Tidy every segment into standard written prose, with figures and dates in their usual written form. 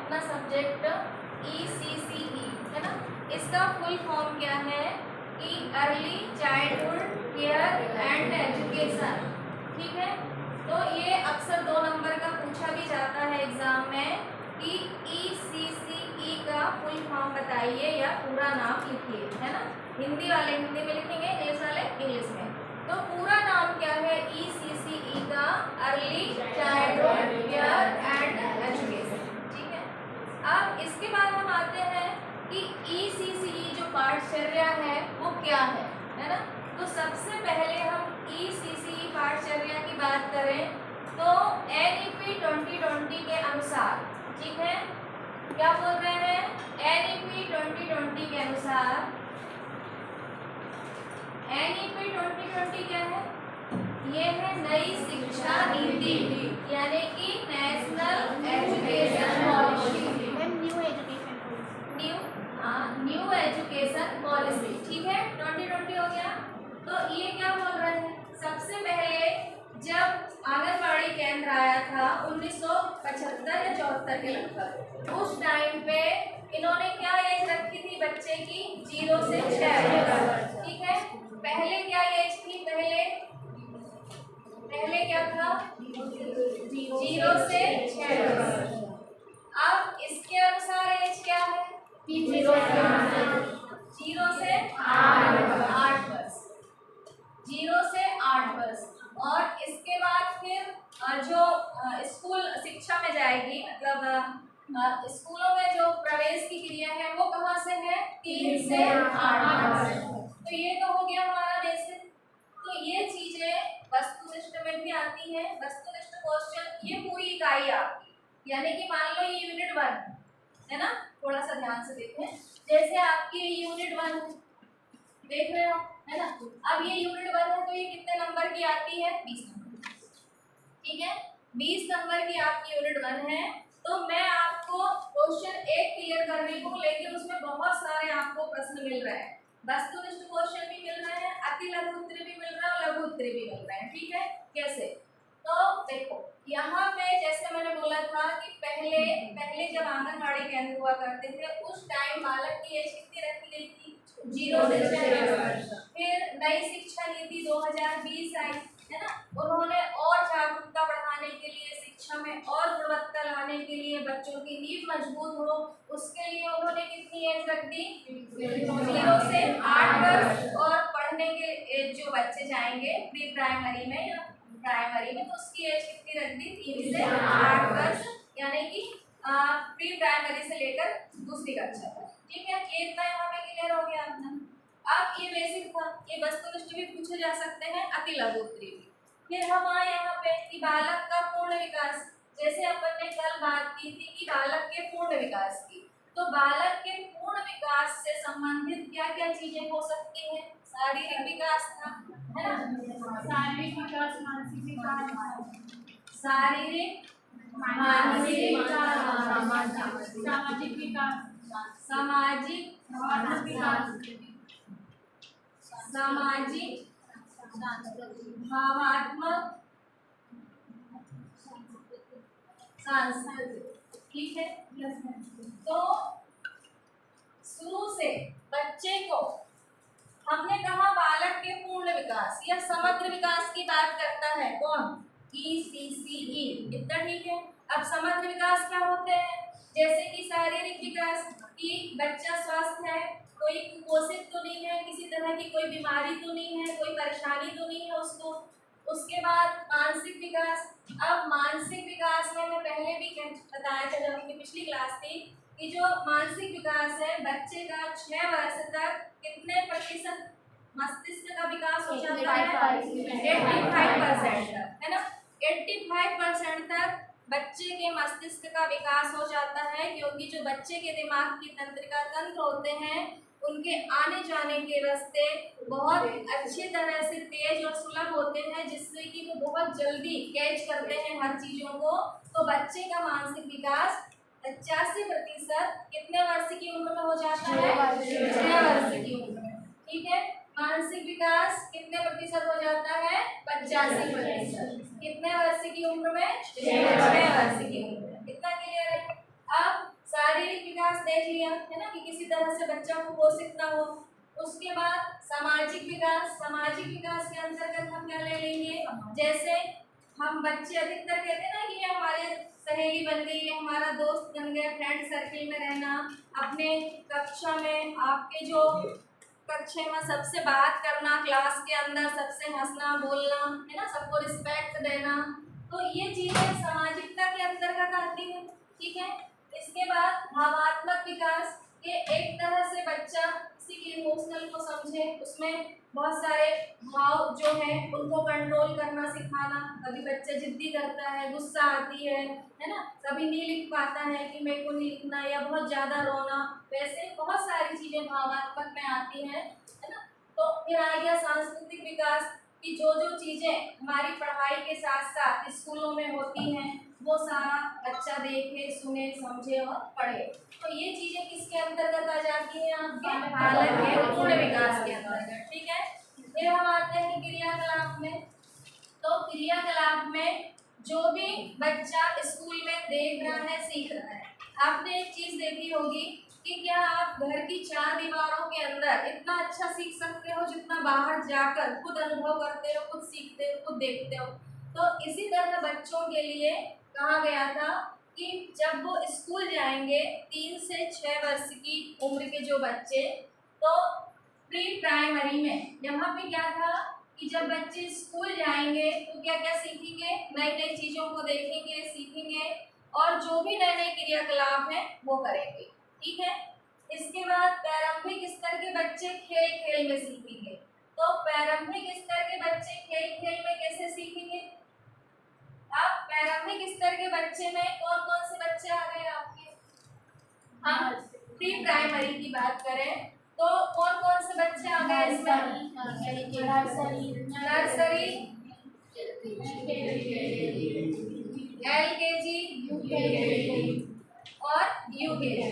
अपना subject ECCE है ना, इसका फुल फॉर्म क्या है कि early childhood care and education. ठीक है, तो ये अक्सर 2 नंबर का पूछा भी जाता है एग्जाम में कि ECCE का फुल फॉर्म बताइए या पूरा नाम लिखिए, है ना। हिंदी वाले हिंदी में लिखेंगे, इंग्लिश वाले इंग्लिश में। तो पूरा नाम क्या है ECCE का? Early childhood care and education. ठीक है, अब इसके बाद हम आते हैं कि ECCE जो पाठचर्या है वो क्या है ना। तो सबसे पहले हम ECCE पाठचर्या की बात करें तो NEP 2020 के अनुसार, ठीक है, क्या बोल रहे हैं? NEP 2020 के अनुसार, NEP 2020 क्या है? ये है नई शिक्षा नीति, यानी कि national education policy, new education policy. ठीक है, 2020 हो गया। तो ये क्या बोल रहे हैं? सबसे पहले जब आंगनबाड़ी केंद्र आया था 1975 या 74 के लगभग, उस टाइम पे इन्होंने क्या एज रखी थी बच्चे की? 0 से 6 वर्ष। ठीक है, पहले क्या एज थी? पहले क्या था? 0 से 6 वर्ष। अब इसके अनुसार एज क्या है? 0 से 8 वर्ष, 0 से 8 वर्ष। और इसके बाद फिर जो स्कूल शिक्षा में जाएगी, मतलब स्कूलों में जो प्रवेश की क्रिया है वो कहाँ से है? 3 से 8 वर्ष। तो ये तो हो गया हमारा बेसिक। तो ये चीजें वस्तुनिष्ठ में भी आती है, वस्तुनिष्ठ क्वेश्चन। ये पूरी इकाई आपकी, यानी कि मान लो ये यूनिट 1 है ना, थोड़ा सा ध्यान से देखें। जैसे आपकी यूनिट 1 देख रहे हो, है ना। अब ये यूनिट 1 है तो ये कितने नंबर की आती है? 20 नंबर। ठीक है, 20 नंबर की आपकी यूनिट 1 है। तो मैं आपको क्वेश्चन 1 क्लियर करने को, लेकिन उसमें बहुत सारे आपको प्रश्न मिल रहे हैं, वस्तुनिष्ठ क्वेश्चन भी मिल रहे हैं, अति लघु उत्तरीय भी मिल रहा है और लघु उत्तरीय भी मिल रहे हैं। ठीक है, कैसे? तो देखो यहाँ पे जैसे मैंने बोला था कि पहले जब आंगनबाड़ी केंद्र हुआ करते थे उस टाइम बालक की एज कितनी रखी गई थी? 0 से 6 वर्ष। फिर नई शिक्षा नीति 2020 आई, है ना। उन्होंने और जागरूकता बढ़ाने के लिए, शिक्षा में और गुणवत्ता लाने के लिए, बच्चों की नींव मजबूत हो, उसके लिए उन्होंने कितनी एज रख दी? 0 से 8 वर्ष। और पढ़ने के एज जो बच्चे जाएंगे प्री प्राइमरी में या प्राइमरी में, तो उसकी एज कितनी रख दी? 3 से 8 वर्ष, यानी कि प्री प्राइमरी से लेकर दूसरी कक्षा तक। ठीक है, ये इतना यहाँ पे क्लियर हो गया अपना। अब ये बेसिक था, ये वस्तुनिष्ठ भी पूछे जा सकते हैं, अति लघु उत्तरीय भी। फिर हम आए यहाँ पे कि बालक का पूर्ण विकास। जैसे अपन ने कल बात की थी कि बालक के पूर्ण विकास की, तो बालक के पूर्ण विकास से संबंधित क्या क्या चीजें हो सकती हैं? शारीरिक विकास था, है ना, शारीरिक विकास, मानसिक विकास, शारीरिक, मानसिक, सामाजिक विकास, सामाजिक, सामाजिक, भावात्मक, सांस्कृतिक। ठीक है, तो शुरू से बच्चे को हमने कहा बालक के पूर्ण विकास या समग्र विकास की बात करता है कौन? ECCE। इतना ठीक है। अब समग्र विकास क्या होते हैं? जैसे कि शारीरिक विकास, कि बच्चा स्वस्थ है, कोई कुपोषित तो नहीं है, किसी तरह की कोई बीमारी तो नहीं है, कोई परेशानी तो नहीं है उसको। उसके बाद मानसिक विकास। अब मानसिक विकास में मैं पहले भी बताया था जब अपनी पिछली क्लास थी कि जो मानसिक विकास है बच्चे का 6 वर्ष तक कितने प्रतिशत मस्तिष्क का विकास हो जाता है? 85% तक, है ना। 85% तक बच्चे के मस्तिष्क का विकास हो जाता है, क्योंकि जो बच्चे के दिमाग की तंत्रिका तंत्र होते हैं उनके आने जाने के रास्ते बहुत अच्छी तरह से तेज और सुलभ होते हैं, जिससे कि वो बहुत जल्दी कैच करते हैं हर चीजों को। तो बच्चे का मानसिक विकास 85% कितने वर्ष की उम्र में हो जाता है? 6 वर्ष की उम्र में। ठीक है, मानसिक विकास कितने प्रतिशत हो जाता है? 85%। कितने वर्ष की उम्र में? 6 वर्ष की उम्र में। इतना क्लियर है। अब देख लिया है ना कि किसी तरह से बच्चा को पोषित ना हो। उसके बाद सामाजिक विकास, सामाजिक विकास के अंतर्गत हम क्या ले लेंगे, जैसे हम बच्चे अधिकतर कहते हैं ना कि ये हमारे सहेली बन गई, ये हमारा दोस्त बन गया, फ्रेंड सर्किल में रहना, अपने कक्षा में आपके जो कक्षा में सबसे बात करना, क्लास के अंदर सबसे हंसना बोलना है ना, सबको रिस्पेक्ट देना, तो ये चीजें सामाजिकता के अंतर्गत आती है। ठीक है। इसके बाद भावात्मक विकास, ये एक तरह से बच्चा किसी के इमोशनल को समझे, उसमें बहुत सारे भाव जो है उनको कंट्रोल करना सिखाना। कभी बच्चा जिद्दी करता है, गुस्सा आती है ना, कभी नहीं लिख पाता है कि मेरे को नहीं लिखना, या बहुत ज्यादा रोना, वैसे बहुत सारी चीजें भावात्मक में आती हैं है ना। तो फिर आ गया सांस्कृतिक विकास कि जो जो चीजें हमारी पढ़ाई के साथ साथ स्कूलों में होती हैं वो सारा बच्चा देखे, सुने, समझे और पढ़े। तो ये चीजें किसके अंतर्गत आ जाती हैं, आपके बालक के पूर्ण विकास के अंतर्गत। ठीक है। फिर हम आते हैं क्रियाकलाप में। तो क्रियाकलाप में जो भी बच्चा स्कूल में देख रहा है, सीख रहा है। आपने एक चीज देखी होगी कि क्या आप घर की 4 दीवारों के अंदर इतना अच्छा सीख सकते हो जितना बाहर जाकर खुद अनुभव करते हो, खुद सीखते हो, खुद देखते हो। तो इसी तरह बच्चों के लिए कहा गया था कि जब वो स्कूल जाएंगे 3 से 6 वर्ष की उम्र के जो बच्चे, तो प्री प्राइमरी में यहाँ पे क्या था कि जब बच्चे स्कूल जाएंगे तो क्या क्या सीखेंगे, नई नई चीजों को देखेंगे, सीखेंगे और जो भी नए नए क्रियाकलाप हैं वो करेंगे। ठीक है। इसके बाद प्रारंभिक स्तर के बच्चे खेल खेल में सीखेंगे। तो प्रारंभिक स्तर के बच्चे खेल खेल में कैसे सीखेंगे, अब प्रारंभिक स्तर के बच्चे में कौन कौन से बच्चे आ गए आपके, हम प्री प्राइमरी की बात करें तो कौन कौन से बच्चे आ गए इसमें, नर्सरी, LKG और UKG।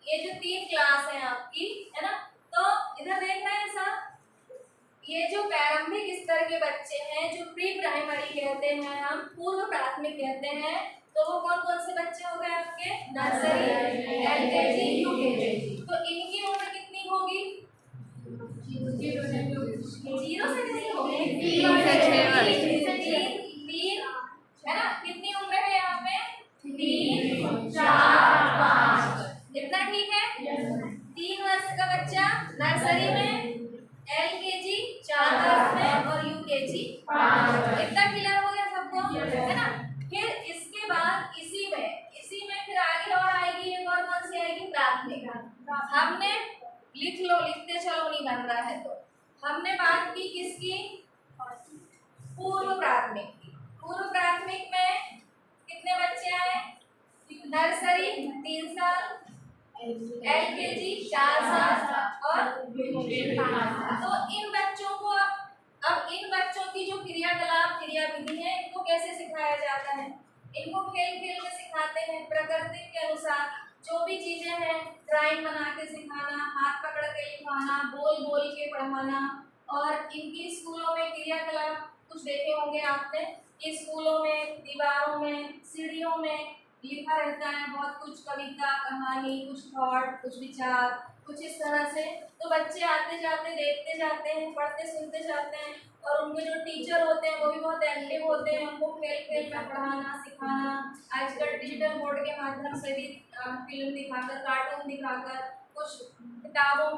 ये जो 3 क्लास है आपकी है ना। तो इधर देख रहे हैं सब, ये जो प्रारंभिक स्तर के बच्चे हैं, जो प्री प्राइमरी कहते हैं, हम पूर्व प्राथमिक कहते हैं, तो वो कौन कौन से बच्चे हो गए आपके, नर्सरी, LKG, UKG। तो इनकी उम्र कितनी होगी, 0 से कितनी होगी, 3 से 6 है ना। कितनी उम्र है यहाँ पे, 3, 4, 5, इतना ठीक है। 3 वर्ष का बच्चा नर्सरी में, LKG 4 वर्ष में और UKG 5। इतना क्लियर हो गया सबको है ना। फिर इसके बाद इसी में फिर आगे और आएगी एक और कौन सी आएगी, प्राथमिक। हमने लिख लो, लिखते चलो, नहीं बन रहा है तो हमने बात की किसकी, पूर्व प्राथमिक की। पूर्व प्राथमिक में कितने बच्चे आए, नर्सरी 3 साल, LKG 4 साल और तो इन बच्चों को अब इन बच्चों की जो क्रियाकलाप क्रियाविधि है इनको कैसे सिखाया जाता है, इनको खेल खेल में सिखाते हैं, प्रकृति के अनुसार जो भी चीजें हैं, ड्राइंग बना के सिखाना, हाथ पकड़ के लिखवाना, बोल बोल के पढ़ाना। और इनकी स्कूलों में क्रियाकलाप कुछ देखे होंगे आपने कि स्कूलों में दीवारों में सीढ़ियों में लिखा रहता है बहुत कुछ, कविता, कहानी, कुछ थॉट, कुछ विचार, कुछ इस तरह से। तो बच्चे आते जाते देखते जाते हैं, पढ़ते सुनते जाते हैं और उनके जो टीचर होते हैं वो भी बहुत एक्टिव होते हैं, उनको खेल खेल में पढ़ाना सिखाना। आजकल डिजिटल बोर्ड के माध्यम से भी फिल्म दिखाकर, कार्टून दिखाकर, कुछ किताबों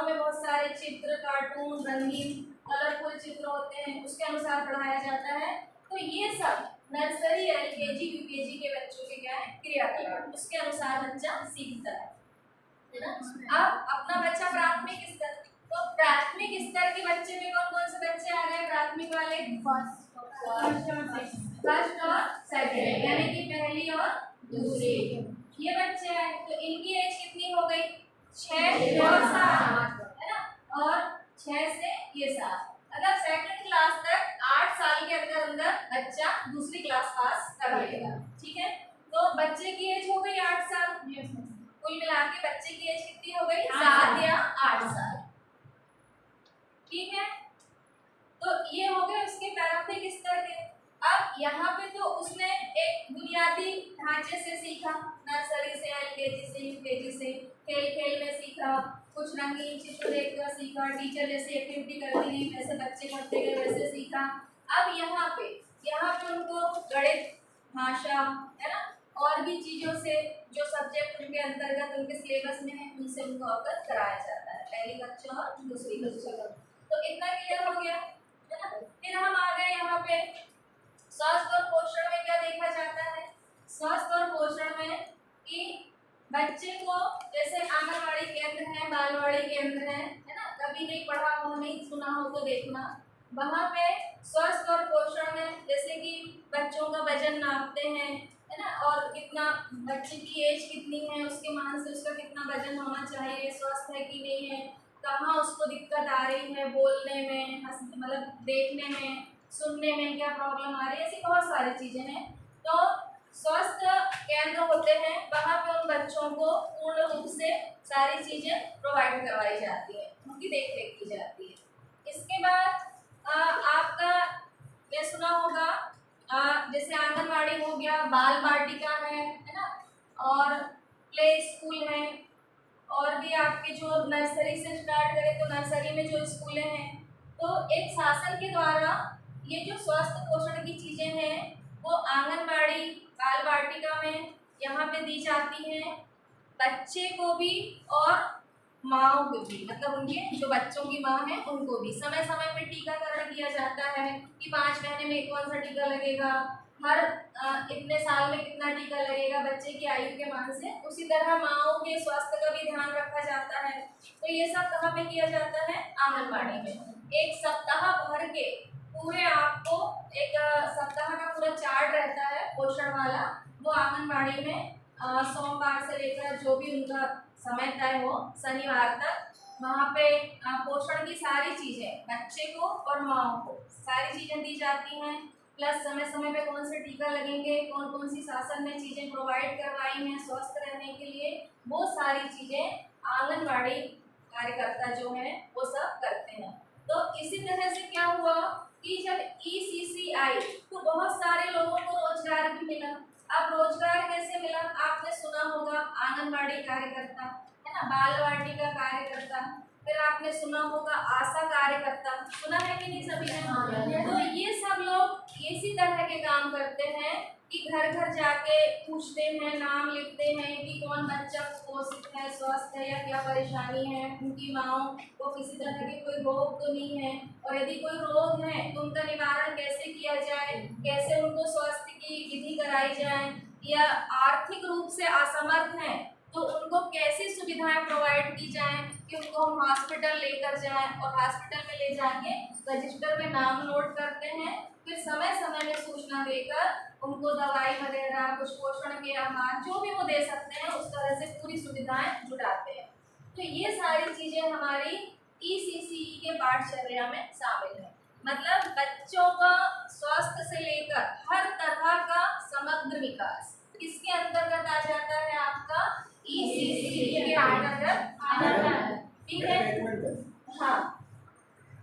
में बहुत सारे चित्र, कार्टून, रंगीन कलरफुल चित्र होते हैं, उसके अनुसार पढ़ाया जाता है। तो ये सब नर्सरी, LKG, UKG के बच्चों के क्या है, क्रियाकलाप, उसके अनुसार बच्चा सीखता है ना। अब अपना बच्चा प्राथमिक स्तर, तो प्राथमिक स्तर के बच्चे में कौन कौन से बच्चे आ गए, प्राथमिक वाले, फर्स्ट और सेकंड, यानी कि पहली और दूसरी, ये बच्चे हैं। तो इनकी एज कितनी हो गई, 6 और 7 है ना, और 6 से ये 7। अगर सेकंड क्लास तक 8 साल के अंदर बच्चा दूसरी क्लास पास कर लेगा। ठीक है। तो बच्चे की एज हो गई 8 साल, कुल मिला के बच्चे की एज कितनी हो गई, 7 या 8 साल। ठीक है। तो ये हो गए उसके प्रारंभिक स्तर के। अब यहाँ पे तो उसने एक बुनियादी कुछ रंगीन चित्र देखकर सीखा, टीचर जैसे एक्टिविटी करती गई वैसे बच्चे करते गए वैसे सीखा। अब यहाँ पे उनको गणित, भाषा, है ना, और भी चीज़ों से जो सब्जेक्ट उनके अंतर्गत उनके सिलेबस में है उनसे उनको अवगत कराया जाता है, पहली कक्षा और दूसरी कक्षा। तो इतना क्लियर हो गया, है ना। फिर हम आ गए यहाँ पे स्वास्थ्य और पोषण में क्या देखा जाता है। स्वास्थ्य और पोषण में कि बच्चे को जैसे आंगनवाड़ी केंद्र है, बालवाड़ी केंद्र है ना, कभी नहीं पढ़ा हो, नहीं सुना हो तो देखना। वहाँ पे स्वास्थ्य और पोषण में जैसे कि बच्चों का वजन नापते हैं, है ना, और कितना बच्चे की एज कितनी है, उसके मान से उसका कितना वजन होना चाहिए, स्वस्थ है कि नहीं है, कहाँ उसको दिक्कत आ रही है बोलने में, मतलब देखने में, सुनने में क्या प्रॉब्लम आ रही है, ऐसी बहुत सारी चीज़ें हैं। तो स्वास्थ्य केंद्र होते हैं, वहाँ पे उन बच्चों को पूर्ण रूप से सारी चीज़ें प्रोवाइड करवाई जाती है, उनकी देख रेख की जाती है। इसके बाद आपका ये सुना होगा जैसे आंगनवाड़ी हो गया, बाल वाटिका है ना, और प्ले स्कूल है, और भी आपके जो नर्सरी से स्टार्ट करें तो नर्सरी में जो स्कूलें हैं, तो एक शासन के द्वारा ये जो स्वास्थ्य पोषण की चीज़ें हैं वो आंगनबाड़ी, बाल वाटिका में यहाँ पे दी जाती हैं, बच्चे को भी और माँओं को भी, मतलब उनके जो बच्चों की माँ है उनको भी समय समय पे टीकाकरण किया जाता है कि 5 महीने में कौन सा टीका लगेगा, हर इतने साल में कितना टीका लगेगा बच्चे की आयु के मान से। उसी तरह माँओं के स्वास्थ्य का भी ध्यान रखा जाता है। तो ये सब कहाँ पे किया जाता है, आंगनबाड़ी में। एक सप्ताह भर के पूरे आपको एक सप्ताह का पूरा चार्ट रहता है पोषण वाला, वो आंगनबाड़ी में सोमवार से लेकर जो भी उनका समय तय हो शनिवार तक वहाँ पे पोषण की सारी चीज़ें बच्चे को और माँ को सारी चीज़ें दी जाती हैं, प्लस समय समय पे कौन से टीका लगेंगे, कौन कौन सी शासन में चीज़ें प्रोवाइड करवाई हैं स्वस्थ रहने के लिए, वो सारी चीज़ें आंगनबाड़ी कार्यकर्ता जो है वो सब करते हैं। तो इसी तरह से क्या हुआ कि जब ECC आई तो बहुत सारे लोगों को रोजगार भी मिला। अब रोजगार कैसे मिला, आपने सुना होगा आंगनबाड़ी कार्यकर्ता, है ना, बाल वाटिका कार्यकर्ता, फिर आपने सुना होगा आशा कार्यकर्ता, सुना है कि नहीं सभी ने। तो ये सब लोग इसी तरह के काम करते हैं कि घर घर जाके पूछते हैं, नाम लिखते हैं कि कौन बच्चा कुपोषित है, स्वस्थ है या क्या परेशानी है, उनकी माँओं को किसी तरह के कोई रोग तो नहीं है, और यदि कोई रोग है तो उनका निवारण कैसे किया जाए, कैसे उनको स्वास्थ्य की विधि कराई जाए, या आर्थिक रूप से असमर्थ हैं तो उनको कैसी सुविधाएं प्रोवाइड की जाएं कि उनको हम हॉस्पिटल लेकर जाएं, और हॉस्पिटल में ले जाके रजिस्टर में नाम नोट करते हैं, फिर समय समय में सूचना देकर उनको दवाई वगैरह, कुछ पोषण के आहार जो भी वो दे सकते हैं उस तरह से पूरी सुविधाएं जुटाते हैं। तो ये सारी चीज़ें हमारी ECC के पाठचर्या में शामिल है। मतलब बच्चों का स्वास्थ्य से लेकर हर तरह का समग्र विकास